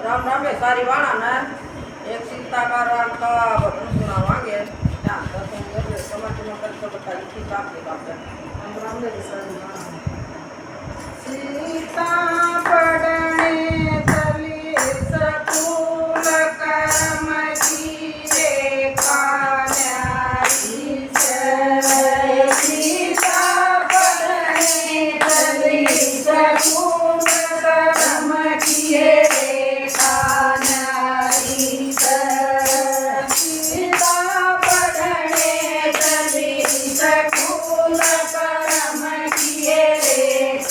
राम राम है सारी वाणा ना एक सीता का राम का भजन सुनावांगे ध्यान से सुनिए समझ में करके बताइए कि आप के बात है राम राम है सारी वाणा सीता पढ़ने चली सकूल कर्म की रेखा न्यारी से। सीता पढ़ने चली सकूल कर्म की रेखा न्यारी से। सीता पढ़ने चली सकूल कर्म की रेखा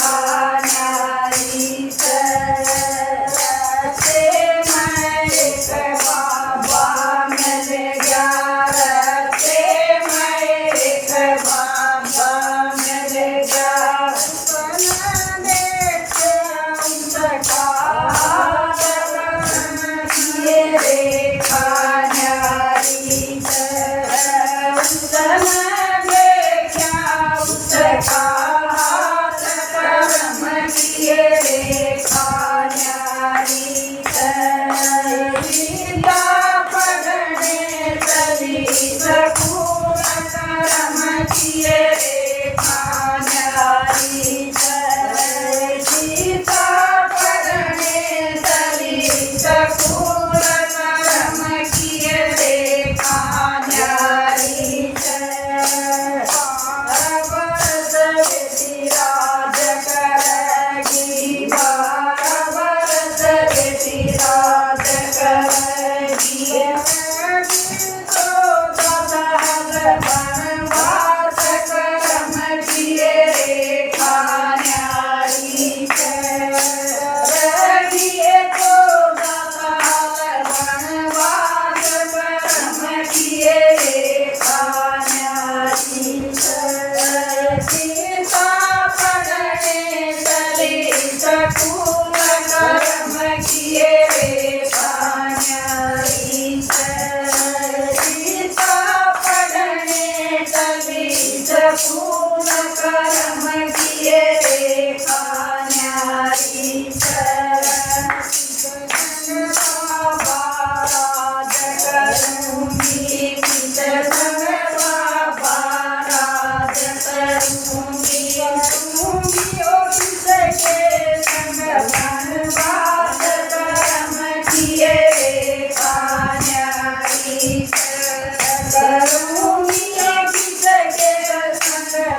फूल कर्म किए रेखा न्यारी बाबा राज करूंगी बाबा राज करूंगी और किसके संग बनवास कर्म किए रेखा न्यारी करूंगी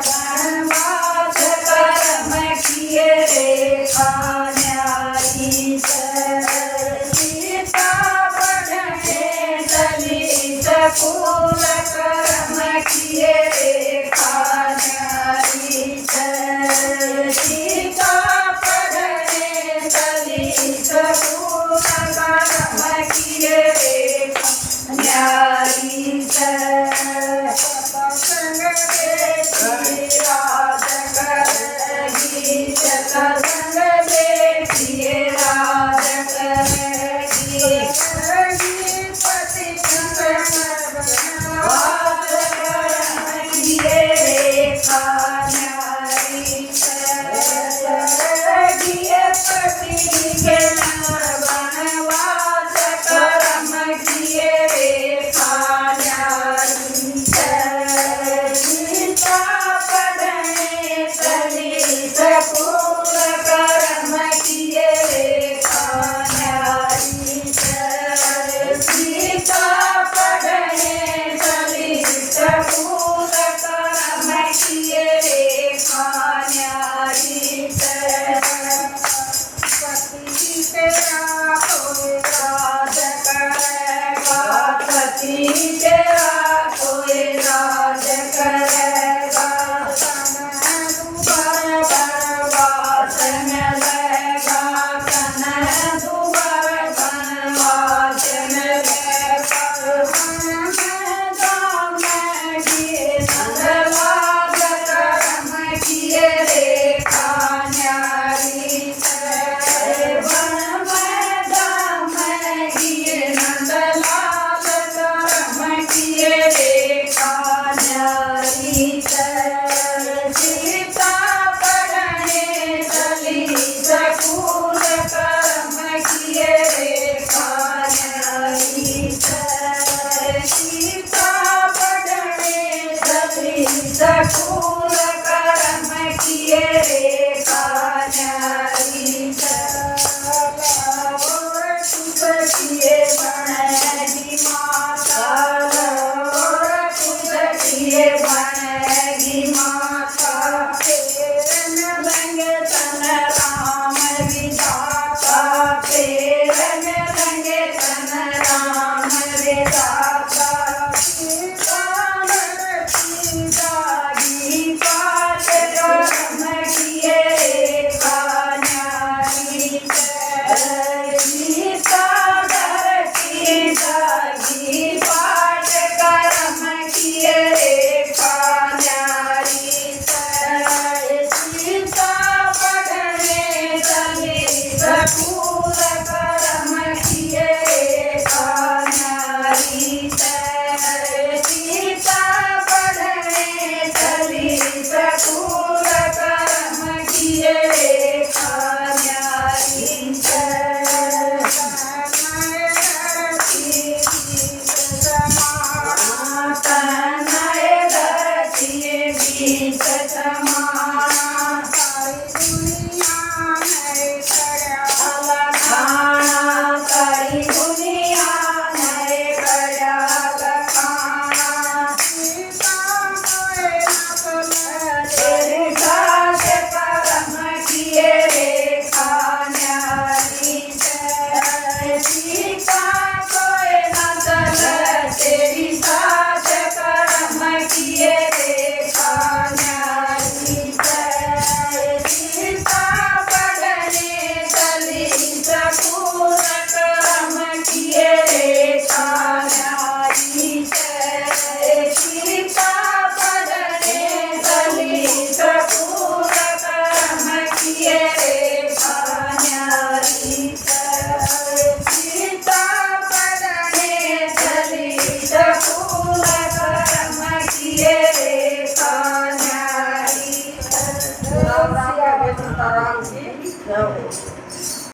बनवास कर्म किए रेखा न्यारी सीता पढ़ने चली सकूल कर्म किए रेखा न्यारी सीता पढ़ने चली सकूल